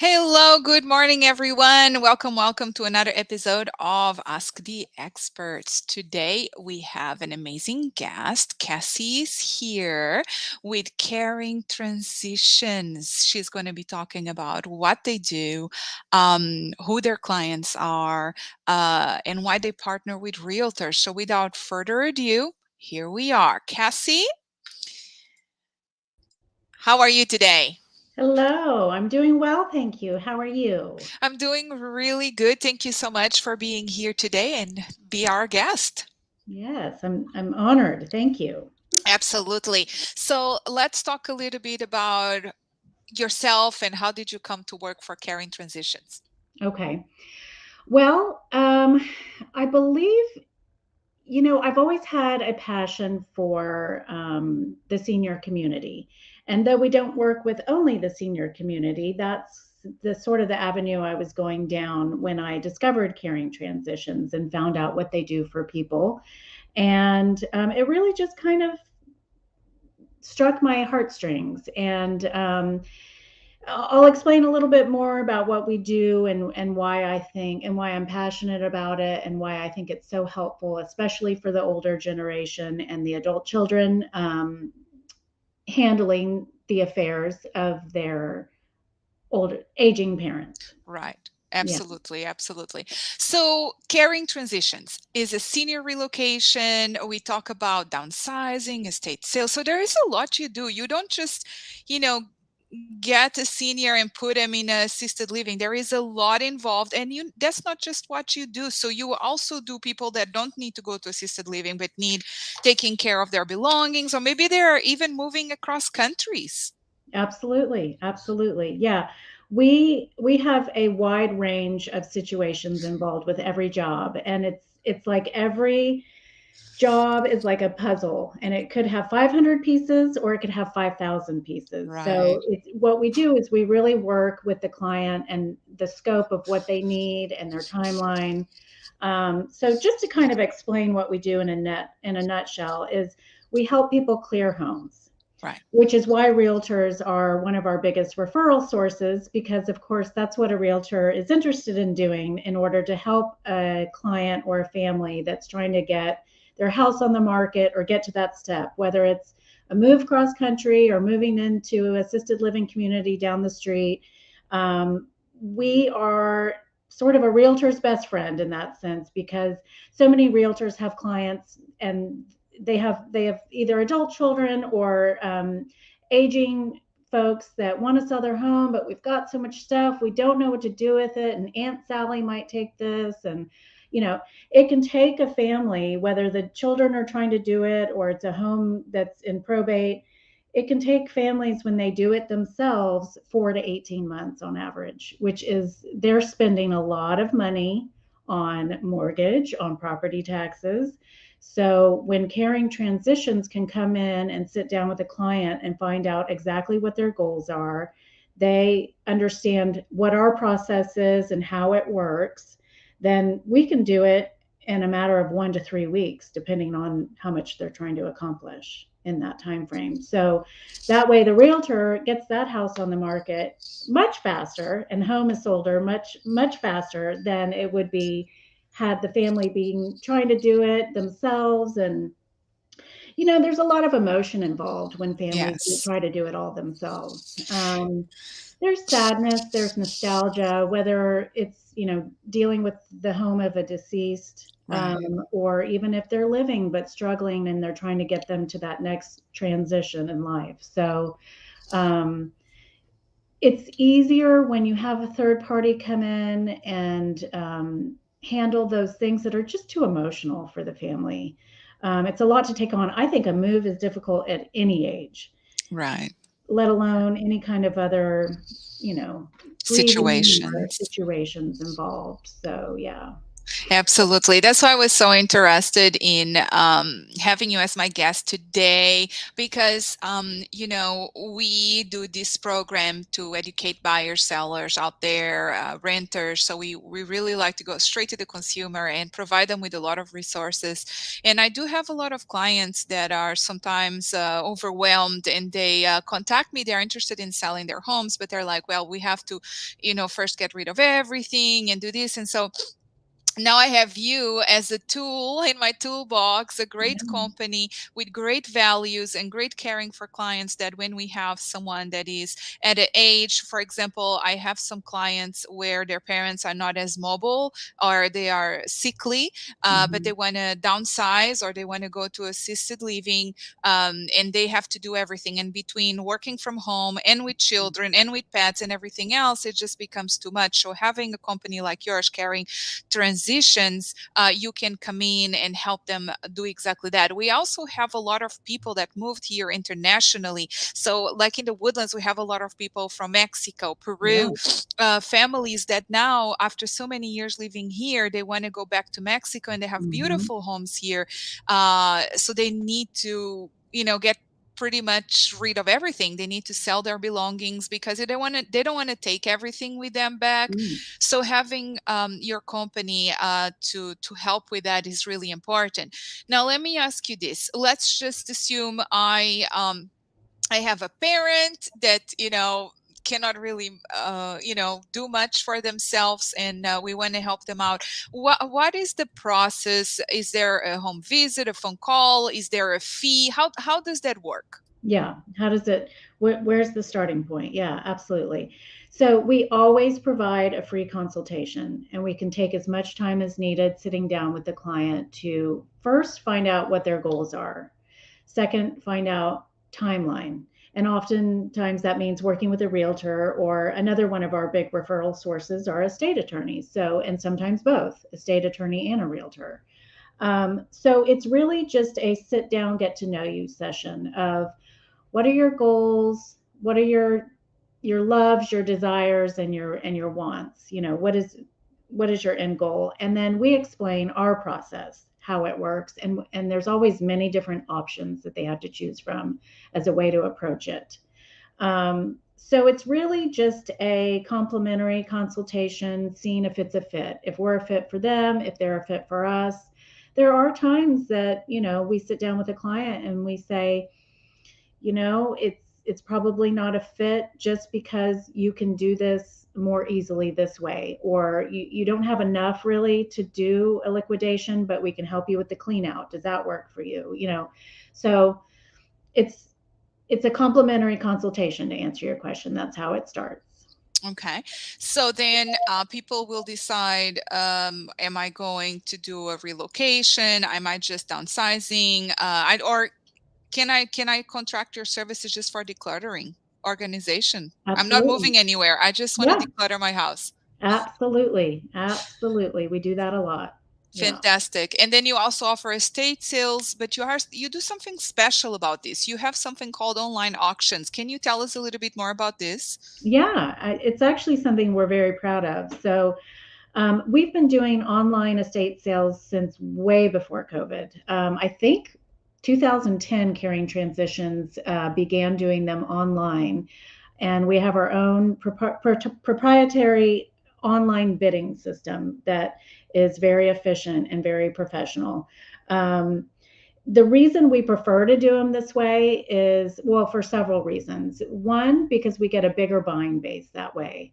Hello, good morning, everyone. Welcome to another episode of Ask the Experts. Today we have an amazing guest. Cassie's here with Caring Transitions. She's going to be talking about what they do, who their clients are, and why they partner with realtors. So, without further ado, here we are. Cassie, how are you today? Hello, I'm doing well, thank you. How are you? I'm doing really good. Thank you so much for being here today and be our guest. Yes, I'm honored. Thank you. Absolutely. So let's talk a little bit about yourself and how did you come to work for Caring Transitions? Okay. Well, I believe, I've always had a passion for the senior community. And though we don't work with only the senior community, that's the sort of the avenue I was going down when I discovered Caring Transitions and found out what they do for people. And it really just kind of struck my heartstrings. And I'll explain a little bit more about what we do and why I think and why I'm passionate about it and why I think it's so helpful, especially for the older generation and the adult children handling the affairs of their older aging parents. Right. Yeah. Absolutely, absolutely. So, Caring Transitions is a senior relocation. We talk about downsizing, estate sales. So, there is a lot you do. You don't just, you know, get a senior and put them in assisted living. There is a lot involved, and you that's not just what you do. So you also do people that don't need to go to assisted living but need taking care of their belongings, or maybe they're even moving across countries. Absolutely, absolutely. Yeah. We have a wide range of situations involved with every job, and it's like every job is like a puzzle, and it could have 500 pieces or it could have 5,000 pieces. So Right. it's what we do is we really work with the client and the scope of what they need and their timeline. So just to kind of explain what we do in a nutshell is we help people clear homes, Right. which is why realtors are one of our biggest referral sources, because of course that's what a realtor is interested in doing in order to help a client or a family that's trying to get their house on the market or get to that step, whether it's a move cross country or moving into assisted living community down the street. We are sort of a realtor's best friend in that sense, because so many realtors have clients and they have either adult children or aging folks that want to sell their home, but we've got so much stuff we don't know what to do with it, and Aunt Sally might take this. And you know it can take a family, whether the children are trying to do it or it's a home that's in probate. It can take families, when they do it themselves, 4 to 18 months on average, which is they're spending a lot of money on mortgage, on property taxes. So when Caring Transitions can come in and sit down with a client and find out exactly what their goals are, they understand what our process is and how it works, then we can do it in a matter of 1 to 3 weeks, depending on how much they're trying to accomplish in that time frame. So that way the realtor gets that house on the market much faster, and home is sold her much faster than it would be had the family being trying to do it themselves. And there's a lot of emotion involved when families Yes. try to do it all themselves. There's sadness, there's nostalgia, whether it's dealing with the home of a deceased, Right. or even if they're living but struggling and they're trying to get them to that next transition in life. So um, it's easier when you have a third party come in and handle those things that are just too emotional for the family. It's a lot to take on. I think a move is difficult at any age, Right. let alone any kind of other, you know, grieving or Situations. situations involved. So, yeah. Absolutely. That's why I was so interested in having you as my guest today because, we do this program to educate buyers, sellers out there, renters. So we really like to go straight to the consumer and provide them with a lot of resources. And I do have a lot of clients that are sometimes overwhelmed and they contact me. They're interested in selling their homes, but they're like, well, we have to, first get rid of everything and do this. And so now I have you as a tool in my toolbox, a great Yeah. company with great values and great caring for clients. That when we have someone that is at an age, for example, I have some clients where their parents are not as mobile or they are sickly, but they Mhm. want to downsize or they want to go to assisted living, and they have to do everything. And between working from home and with children and with pets and everything else, it just becomes too much. So having a company like yours carrying transitions, you can come in and help them do exactly that. We also have a lot of people that moved here internationally. So, like in the Woodlands, we have a lot of people from Mexico, Yeah. Peru, families that now, after so many years living here, they want to go back to Mexico and they have Mhm. beautiful homes here. So they need to, get pretty much rid of everything. They need to sell their belongings because they don't want to take everything with them back. Mm. So having your company to help with that is really important. Now let me ask you this. Let's just assume I have a parent that cannot really do much for themselves, and we want to help them out. What is the process? Is there a home visit, a phone call? Is there a fee? How does that work? Yeah. How does it, where's the starting point? Yeah, absolutely. So we always provide a free consultation, and we can take as much time as needed sitting down with the client to first find out what their goals are. Second, find out timeline. And oftentimes that means working with a realtor, or another one of our big referral sources are estate attorneys. So, and sometimes both, estate attorney and a realtor. So it's really just a sit down, get to know you session of what are your goals, what are your loves, your desires, and your wants. What is your end goal, and then we explain our process, how it works, and there's always many different options that they have to choose from as a way to approach it. So it's really just a complimentary consultation, seeing if it's a fit, if we're a fit for them, if they're a fit for us. There are times that we sit down with a client and we say, it's probably not a fit just because you can do this more easily this way, or you don't have enough really to do a liquidation, but we can help you with the clean out. Does that work for you? So it's it's a complimentary consultation, to answer your question. That's how it starts. Okay. So then people will decide, am I going to do a relocation? Am I just downsizing? Or can I contract your services just for decluttering organization? I'm not Absolutely. moving anywhere. I just want to Yeah, declutter my house. absolutely, we do that a lot. Yeah. Fantastic. And then you also offer estate sales, but you do something special about this. You have something called online auctions. Can you tell us a little bit more about this? Yeah, it's actually something we're very proud of. So we've been doing online estate sales since way before COVID. I think 2010 Carrying Transitions began doing them online, and we have our own proprietary online bidding system that is very efficient and very professional. Um, the reason we prefer to do them this way is, well, for several reasons. One, because we get a bigger buying base that way.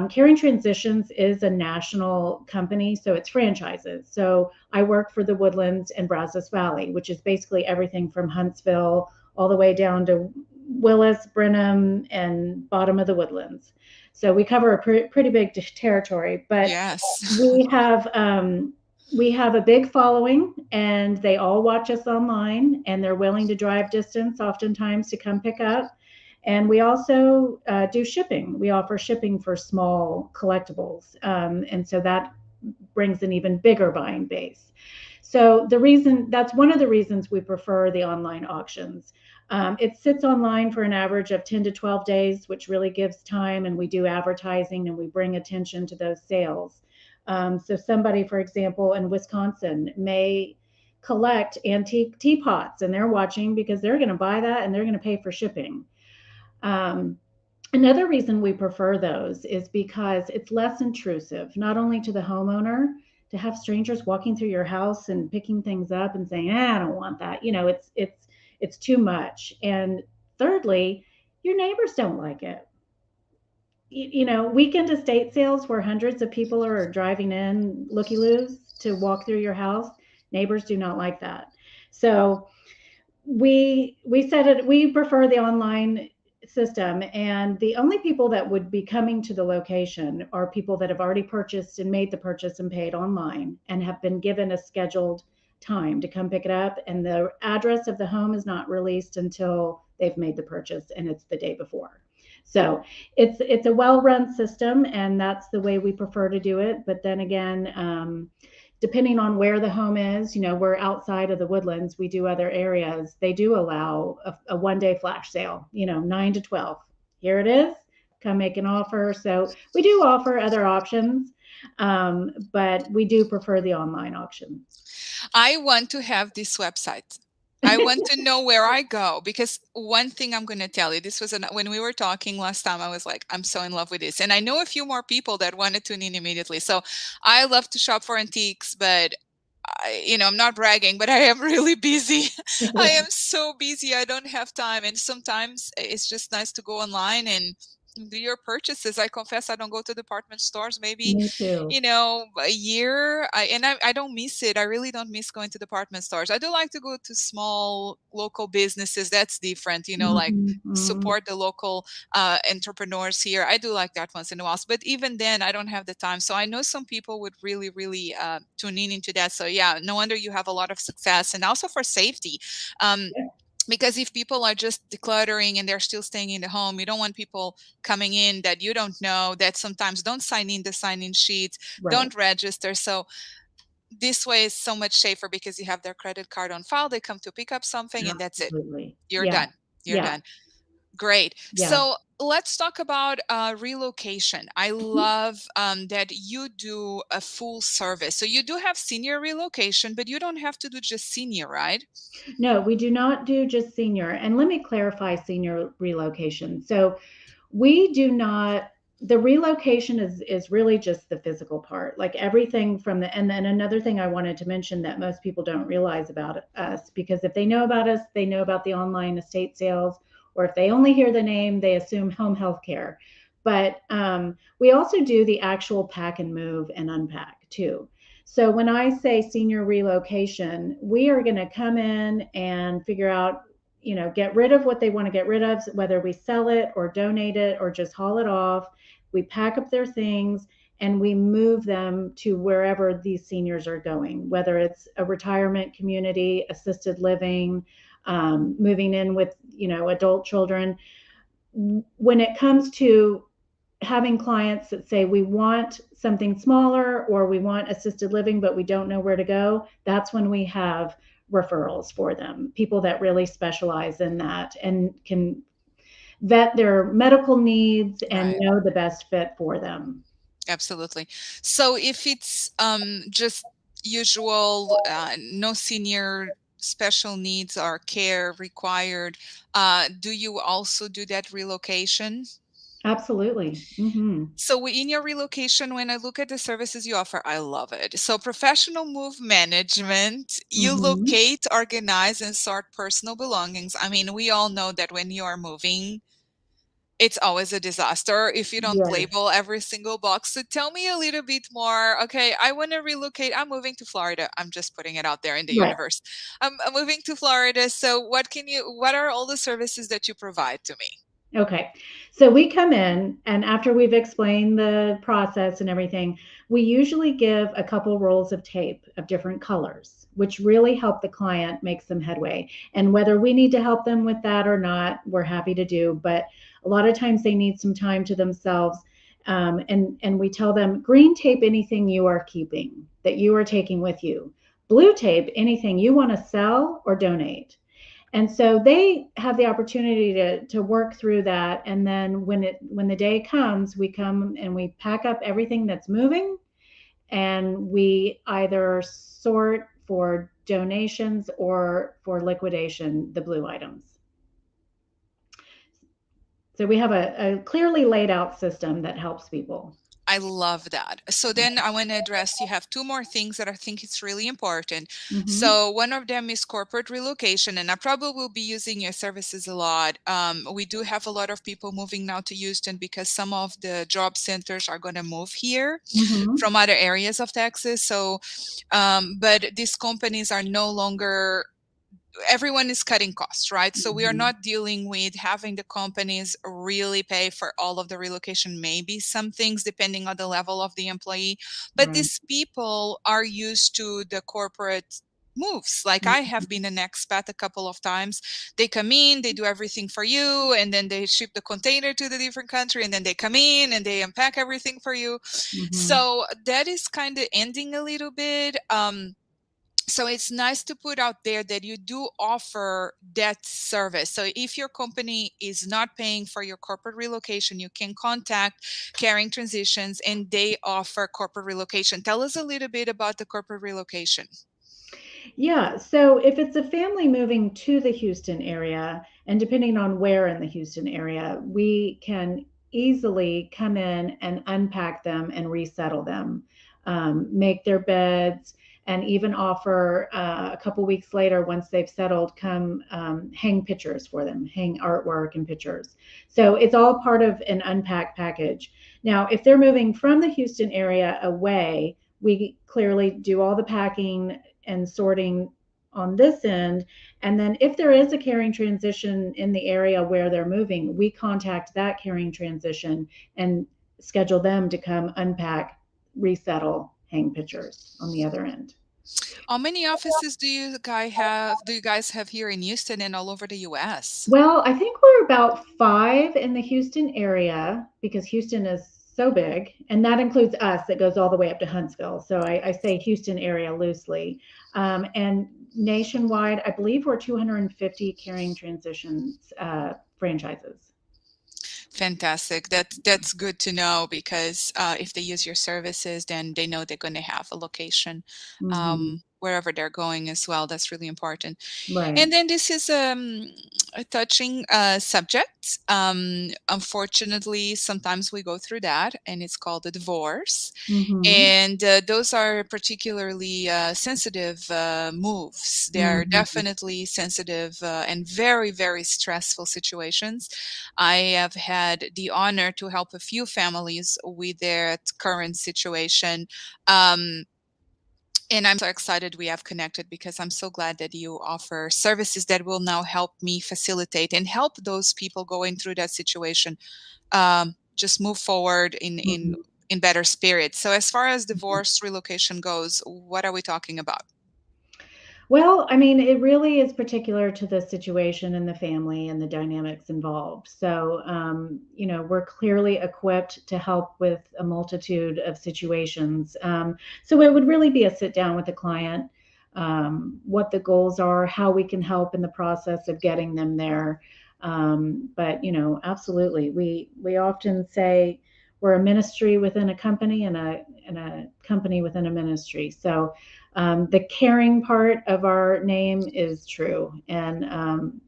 Caring Transitions is a national company, so it's franchises. So I work for the Woodlands and Brazos Valley, which is basically everything from Huntsville all the way down to Willis, Brenham, and bottom of the Woodlands. So we cover a pretty big territory, but Yes. we have we have a big following, and they all watch us online, and they're willing to drive distance oftentimes to come pick up. And we also do shipping. We offer shipping for small collectibles, and so that brings an even bigger buying base. So that's one of the reasons we prefer the online auctions. It sits online for an average of 10 to 12 days, which really gives time, and we do advertising and we bring attention to those sales. So somebody, for example, in Wisconsin may collect antique teapots, and they're watching because they're going to buy that and they're going to pay for shipping. Um, Another reason we prefer those is because it's less intrusive, not only to the homeowner to have strangers walking through your house and picking things up and saying, "I don't want that." It's too much. And thirdly, your neighbors don't like it. Weekend estate sales where hundreds of people are driving in looky loos to walk through your house, neighbors do not like that. So we said it, we prefer the online system, and the only people that would be coming to the location are people that have already purchased and made the purchase and paid online and have been given a scheduled time to come pick it up, and the address of the home is not released until they've made the purchase and it's the day before. So it's a well-run system, and that's the way we prefer to do it. But then again, depending on where the home is, we're outside of the Woodlands, we do other areas, they do allow a 1 day flash sale, 9 to 12. Here it is, come make an offer. So we do offer other options, but we do prefer the online auction. I want to have this website. I want to know where I go, because one thing I'm going to tell you, this was when we were talking last time, I was like, I'm so in love with this. And I know a few more people that want to tune in immediately. So I love to shop for antiques, but I'm not bragging, but I am really busy. I am so busy. I don't have time. And sometimes it's just nice to go online and do your purchases. I confess I don't go to department stores maybe, Me too. a year. I don't miss it. I really don't miss going to department stores. I do like to go to small local businesses. That's different, like Mm-hmm, mm-hmm. support the local entrepreneurs here. I do like that once in a while. But even then, I don't have the time. So I know some people would really, really tune in into that. So yeah, no wonder you have a lot of success, and also for safety. Um, Yeah, because if people are just decluttering and they're still staying in the home, you don't want people coming in that you don't know, that sometimes don't sign in the sign-in sheets, right. don't register. So this way is so much safer because you have their credit card on file. They come to pick up something and that's it. Absolutely. You're Yeah. done. You're Yeah. done. Great. Yeah. So let's talk about relocation. I love that you do a full service. So you do have senior relocation, but you don't have to do just senior, right? No, we do not do just senior. And let me clarify senior relocation. So we do not, the relocation is really just the physical part, like everything from the, and then another thing I wanted to mention that most people don't realize about us, because if they know about us, they know about the online estate sales, or if they only hear the name, they assume home health care. But we also do the actual pack and move and unpack too. So when I say senior relocation, we are going to come in and figure out, get rid of what they want to get rid of, whether we sell it or donate it or just haul it off. We pack up their things and we move them to wherever these seniors are going, whether it's a retirement community, assisted living, moving in with, adult children. When it comes to having clients that say we want something smaller or we want assisted living but we don't know where to go, that's when we have referrals for them, people that really specialize in that and can vet their medical needs and Right. know the best fit for them. Absolutely. So if it's just usual, no senior special needs or care required, do you also do that relocation? Absolutely. Mm-hmm. So in your relocation, when I look at the services you offer, I love it. So professional move management, you Mm-hmm. locate, organize, and sort personal belongings. I mean, we all know that when you are moving, it's always a disaster if you don't Yes. label every single box. So tell me a little bit more. Okay, I want to relocate. I'm moving to Florida. I'm just putting it out there in the Right. universe. I'm moving to Florida. So what are all the services that you provide to me? Okay. So we come in, and after we've explained the process and everything, we usually give a couple rolls of tape of different colors, which really help the client make some headway. And whether we need to help them with that or not, we're happy to do. But a lot of times they need some time to themselves. And we tell them green tape anything you are keeping that you are taking with you, blue tape anything you want to sell or donate. And so they have the opportunity to work through that. And then when the day comes, we come and we pack up everything that's moving and we either sort for donations or for liquidation the blue items. So we have a clearly laid out system that helps people. I love that. So then I want to address, you have two more things that I think it's really important. Mm-hmm. So one of them is corporate relocation, and I probably will be using your services a lot. We do have a lot of people moving now to Houston because some of the job centers are going to move here Mm-hmm. from other areas of Texas. So, but these companies are no longer, everyone is cutting costs, right? So we are Mm-hmm. not dealing with having the companies really pay for all of the relocation, maybe some things depending on the level of the employee. But Right. these people are used to the corporate moves. Like I have been an expat a couple of times. They come in, they do everything for you, and then they ship the container to the different country, and then they come in and they unpack everything for you. Mm-hmm. So that is kind of ending a little bit. So it's nice to put out there that you do offer that service. So if your company is not paying for your corporate relocation, you can contact Caring Transitions and they offer corporate relocation. Tell us a little bit about the corporate relocation. Yeah, so if it's a family moving to the Houston area, and depending on where in the Houston area, we can easily come in and unpack them and resettle them, make their beds, and even offer a couple weeks later, once they've settled, come hang pictures for them, hang artwork and pictures. So it's all part of an unpack package. Now, if they're moving from the Houston area away, we clearly do all the packing and sorting on this end. And then if there is a caring transition in the area where they're moving, we contact that caring transition and schedule them to come unpack, resettle, hang pictures on the other end. How many offices do you guys have here in Houston and all over the US? Well, I think we're about 5 in the Houston area because Houston is so big, and that includes us. It goes all the way up to Huntsville. So I say Houston area loosely. And nationwide, I believe we're 250 Caring Transitions franchises. Fantastic. That's good to know because if they use your services, then they know they're going to have a location Hmm. wherever they're going as well. That's really important. Right. And then this is a touching subject. Unfortunately, sometimes we go through that, and it's called a divorce. Hmm. And those are particularly sensitive moves. They are Hmm. definitely sensitive and very, very stressful situations. I have had the honor to help a few families with their current situation. Um, and I'm so excited we have connected because I'm so glad that you offer services that will now help me facilitate and help those people going through that situation just move forward Hmm. in better spirits. So as far as divorce relocation goes, what are we talking about? Well, I mean, it really is particular to the situation and the family and the dynamics involved. So, we're clearly equipped to help with a multitude of situations. So, it would really be a sit down with the client, what the goals are, how we can help in the process of getting them there. But, absolutely, we often say we're a ministry within a company and a company within a ministry. So, the caring part of our name is true, and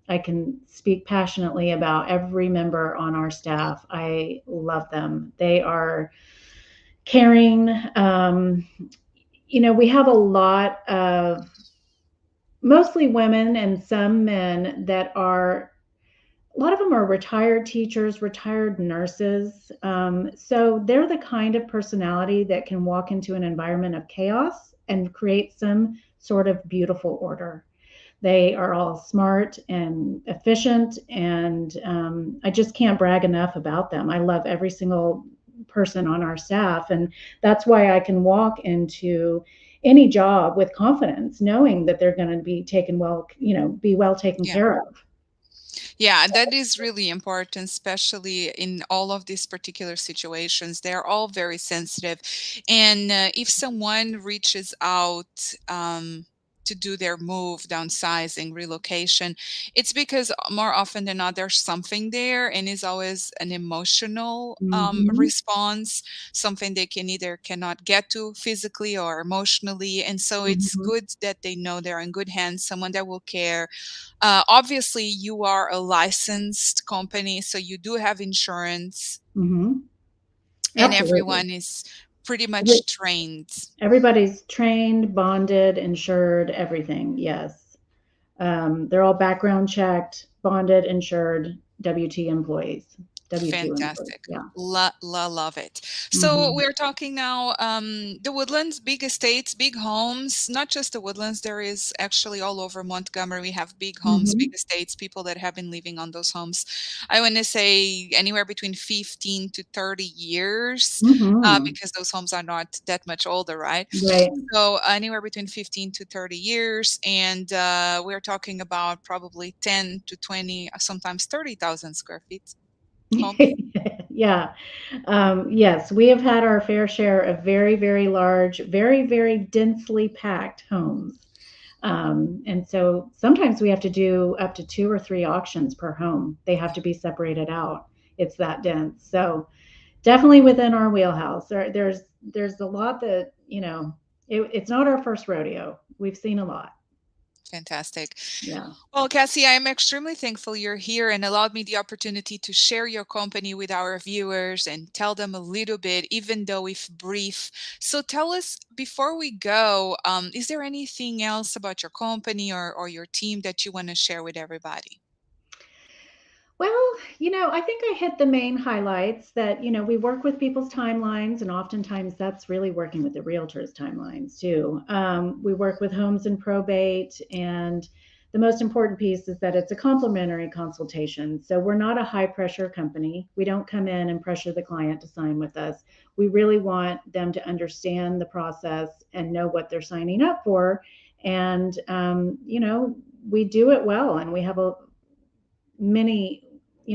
I can speak passionately about every member on our staff. I love them. They are caring. We have a lot of mostly women and some men that are a lot of them are retired teachers, retired nurses. So they're the kind of personality that can walk into an environment of chaos and create some sort of beautiful order. They are all smart and efficient, and I just can't brag enough about them. I love every single person on our staff, and that's why I can walk into any job with confidence, knowing that they're going to be taken well, be well taken Yeah. care of. Yeah, that is really important, especially in all of these particular situations. They're all very sensitive. And if someone reaches out, to do their move, downsizing, relocation, it's because more often than not there's something there, and it's always an emotional Mhm. response, something they can either cannot get to physically or emotionally. And so it's Mhm. good that they know they're in good hands, someone that will care. Obviously, you are a licensed company, so you do have insurance, Mhm. and Absolutely. everyone is pretty Every much trained. everybody's trained, bonded, insured, everything, yes. They're all background checked, bonded, insured, W-2 employees. W-2 employees, Fantastic. yeah. Love it. So Mhm. we're talking now, the Woodlands, big estates, big homes, not just the Woodlands. There is actually all over Montgomery. We have big homes, big Mhm. estates, people that have been living on those homes. I want to say anywhere between 15 to 30 years, Mhm. because those homes are not that much older, right? Right. So anywhere between 15 to 30 years. And we're talking about probably 10 to 20, sometimes 30,000 square feet homes. Yeah. Yes, we have had our fair share of very, very large, very, very densely packed homes. And so sometimes we have to do up to 2 or 3 auctions per home. They have to be separated out. It's that dense. So definitely within our wheelhouse. There's a lot that, it's not our first rodeo. We've seen a lot. Fantastic. Yeah. Well, Cassie, I am extremely thankful you're here and allowed me the opportunity to share your company with our viewers and tell them a little bit, even though if brief. So tell us before we go, is there anything else about your company or your team that you want to share with everybody? Well, I think I hit the main highlights that, we work with people's timelines, and oftentimes that's really working with the realtors' timelines too. We work with homes and probate, and the most important piece is that it's a complimentary consultation. So we're not a high pressure company. We don't come in and pressure the client to sign with us. We really want them to understand the process and know what they're signing up for. And, we do it well, and we have a many,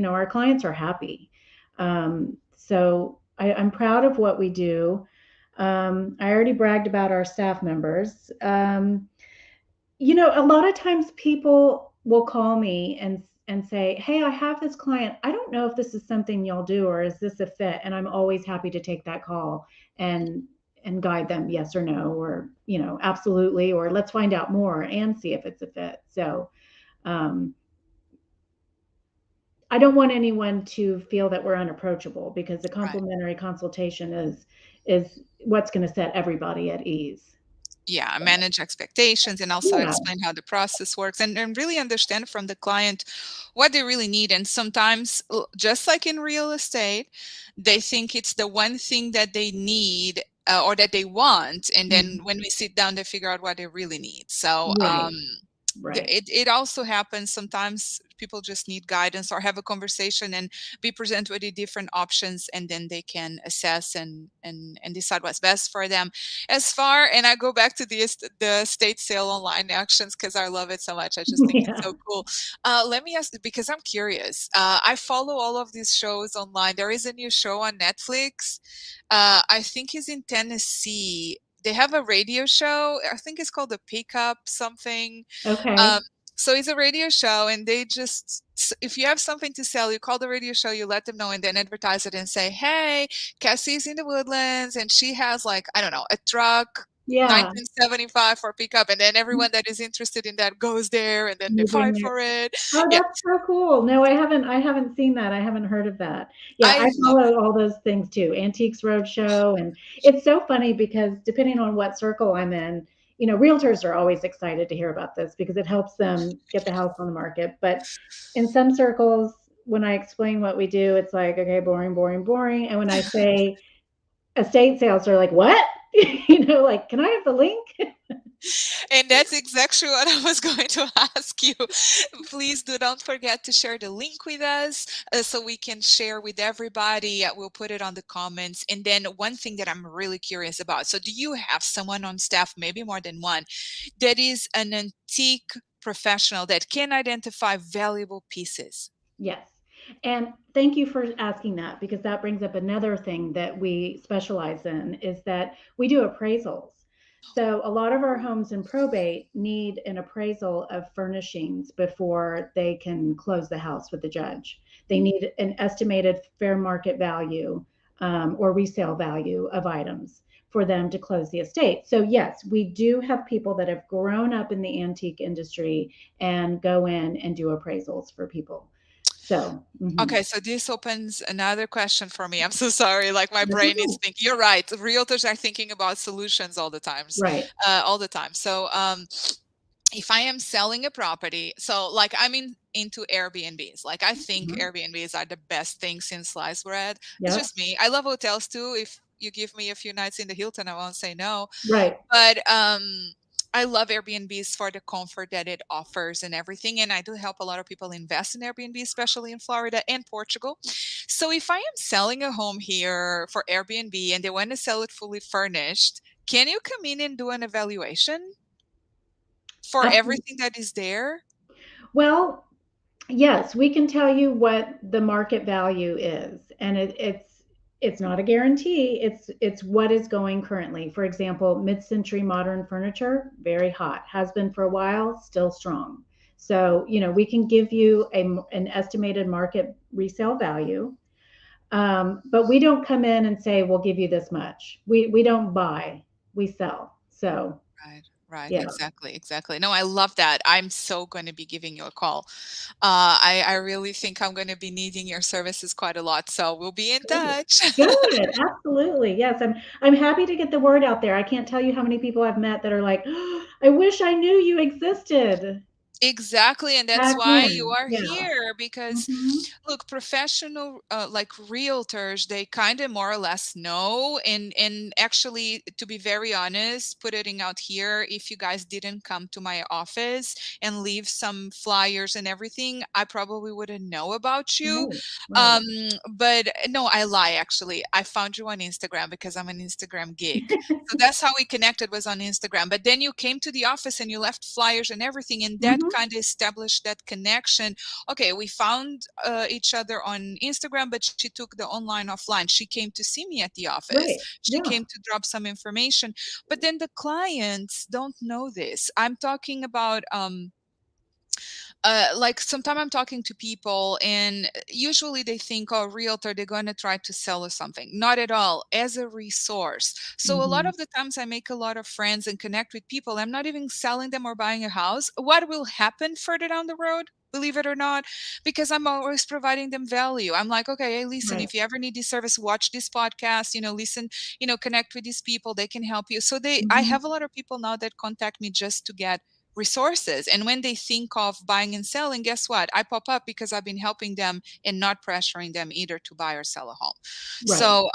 our clients are happy. So I'm proud of what we do. I already bragged about our staff members. A lot of times people will call me and say, "Hey, I have this client. I don't know if this is something y'all do, or is this a fit?" And I'm always happy to take that call and guide them, yes or no, or absolutely, or let's find out more and see if it's a fit. So um, I don't want anyone to feel that we're unapproachable, because the Right. complimentary consultation is what's going to set everybody at ease. Yeah, manage expectations and also Yeah. explain how the process works, and really understand from the client what they really need. And sometimes, just like in real estate, they think it's the one thing that they need, or that they want. And then Mhm. when we sit down, they figure out what they really need. So, Right. Right. it also happens sometimes people just need guidance or have a conversation and be presented with the different options, and then they can assess and decide what's best for them. As far, and I go back to the state sale online actions because I love it so much. I just think it's Yeah. so cool. Let me ask, because I'm curious. I follow all of these shows online. There is a new show on Netflix. I think it's in Tennessee. They have a radio show. I think it's called the Pickup something. um, Okay. so it's a radio show, and they if you have something to sell, you call the radio show, you let them know, and then advertise it and say, "Hey, Cassie's in the Woodlands, and she has, like, I don't know, a truck, Yeah. 1975 for pickup," and then everyone that is interested in that goes there, and then they You bring fight it. for it. Oh, Yeah, that's so cool. No, I haven't seen that. I haven't heard of that. Yeah, I I love it. follow all those things too. Antiques Roadshow, and it's so funny because depending on what circle I'm in, realtors are always excited to hear about this because it helps them get the house on the market. But in some circles, when I explain what we do, it's like, okay, boring, boring, boring. And when I say estate sales, they're like, what? Like, can I have the link? And that's exactly what I was going to ask you. Please don't forget to share the link with us, so we can share with everybody. We'll put it on the comments. And then one thing that I'm really curious about. So do you have someone on staff, maybe more than one, that is an antique professional that can identify valuable pieces? Yes. And thank you for asking that, because that brings up another thing that we specialize in, is that we do appraisals. So a lot of our homes in probate need an appraisal of furnishings before they can close the house with the judge. They need an estimated fair market value or resale value of items for them to close the estate. So yes, we do have people that have grown up in the antique industry and go in and do appraisals for people. So Okay, so this opens another question for me. I'm so sorry. Like my that's brain is okay. thinking. You're right. Realtors are thinking about solutions all the times, Right. all the time. So, if I am selling a property, so like I'm into Airbnbs. Like I think Mhm. Airbnbs are the best thing since sliced bread. It's Yep. just me. I love hotels too. If you give me a few nights in the Hilton, I won't say no. Right. But I love Airbnbs for the comfort that it offers and everything. And I do help a lot of people invest in Airbnb, especially in Florida and Portugal. So if I am selling a home here for Airbnb and they want to sell it fully furnished, can you come in and do an evaluation for Absolutely. everything that is there? Well, yes, we can tell you what the market value is, and it's not a guarantee. It's what is going currently. For example, mid-century modern furniture, very hot, has been for a while, still strong. So, we can give you an estimated market resale value, but we don't come in and say we'll give you this much. We don't buy, we sell. So, Right, right. yeah. Exactly, exactly. No, I love that. I'm so going to be giving you a call. I really think I'm going to be needing your services quite a lot. So we'll be in Good. touch. Good, absolutely, yes, I'm happy to get the word out there. I can't tell you how many people I've met that are like, "Oh, I wish I knew you existed Exactly, and that's back why you when." are Yeah, here because mhm, look, professional like realtors, they kind of more or less know and actually to be very honest, putting out here, if you guys didn't come to my office and leave some flyers and everything, I probably wouldn't know about you. right, right, Um, but no, I lie actually. I found you on Instagram because I'm an Instagram geek. So that's how we connected was on Instagram. But then you came to the office and you left flyers and everything, and that mhm, kind of established that connection. Okay, we found each other on Instagram, but she took the online offline. She came to see me at the office. right, She yeah, came to drop some information. But then the clients don't know this. I'm talking about like sometimes I'm talking to people and usually they think, oh, realtor, they're going to try to sell us something. Not at all, as a resource. So a lot mhm, of the times I make a lot of friends and connect with people. I'm not even selling them or buying a house. What will happen further down the road? Believe it or not, because I'm always providing them value. I'm like, okay, hey, listen, right, if you ever need this service, watch this podcast, listen, connect with these people, they can help you. So I mhm, have a lot of people now that contact me just to get resources. And when they think of buying and selling, guess what? I pop up because I've been helping them and not pressuring them either to buy or sell a home. right, So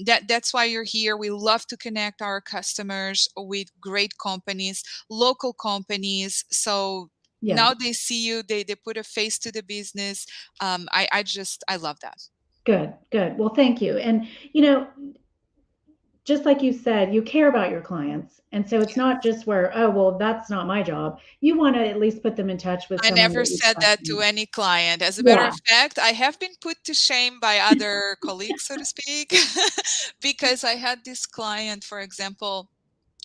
that's why you're here. We love to connect our customers with great companies, local companies. So yeah, now they see you, they put a face to the business. I love that. good, good. Well, thank you, and, you know, just like you said, you care about your clients, and so it's not just where, "Oh, well, that's not my job." You wanna at least put them in touch with I someone never that you said trust. that to any client. As a matter Yeah. of fact, I have been put to shame by other colleagues, so to speak, because I had this client, for example,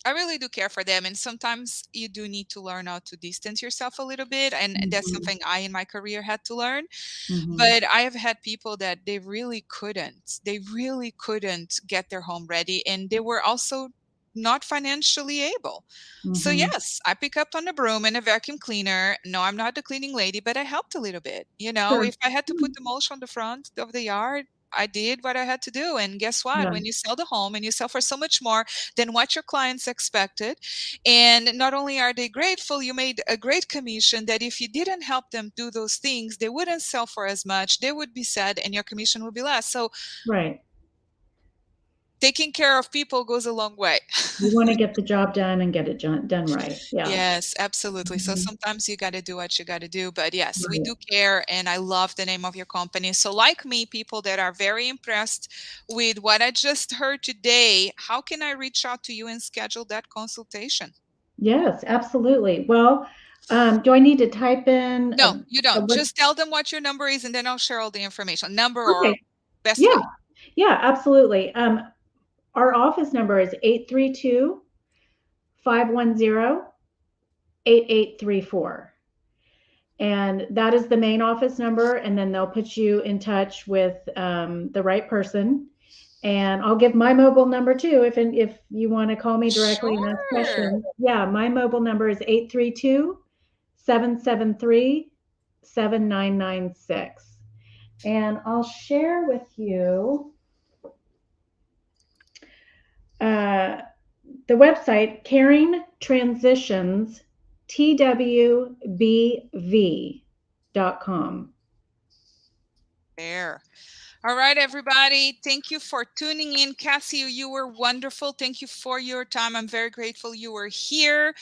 I really do care for them. And sometimes you do need to learn how to distance yourself a little bit. And that's Mhm, something I in my career had to learn. mhm, But I have had people that they really couldn't get their home ready. And they were also not financially able. So mhm. yes, I pick up on a broom and a vacuum cleaner. No, I'm not the cleaning lady, but I helped a little bit. Sure. If I had to Mm, put the mulch on the front of the yard, I did what I had to do. And guess what? yeah, When you sell the home and you sell for so much more than what your clients expected, and not only are they grateful, you made a great commission that if you didn't help them do those things, they wouldn't sell for as much, they would be sad, and your commission would be less. So right. taking care of people goes a long way. You wanna get the job done and get it done right. Yeah. Yes, absolutely. So Mhm, sometimes you got to do what you got to do. But yes, we right. do care. And I love the name of your company. So, like me, people that are very impressed with what I just heard today, how can I reach out to you and schedule that consultation? Yes, absolutely. Well, do I need to type in No, you a don't. what Just tell them what your number is and then I'll share all the information. Number or okay. best Yeah, way. yeah, absolutely. Our office number is 832 510-8834. And that is the main office number. And then they'll put you in touch with the right person. And I'll give my mobile number too, if you want to call me directly and ask Sure. questions. Yeah, my mobile number is 832-773-7996. And I'll share with you the website, Caring Transitions, twbv.com. There. All right, everybody. Thank you for tuning in. Cassie, you were wonderful. Thank you for your time. I'm very grateful you were here.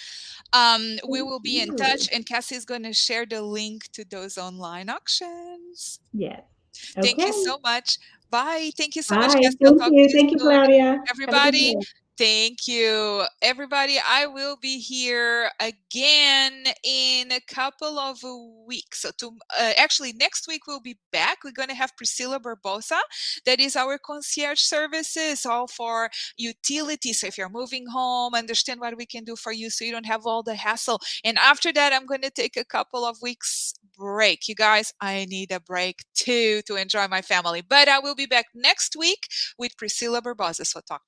We will be in touch, and Cassie is going to share the link to those online auctions. Yes. Thank you Okay. so much. Bye. Thank you so much, Bye. Cassie. I'll Thank talk you. to you Thank you, soon. Claudia. Have a good Everybody, day. thank you. Everybody, I will be here again in a couple of weeks. So actually, next week we'll be back. We're going to have Priscilla Barbosa. That is our concierge services, all for utilities. So if you're moving home, understand what we can do for you so you don't have all the hassle. And after that, I'm going to take a couple of weeks break. You guys, I need a break too to enjoy my family. But I will be back next week with Priscilla Barbosa. So talk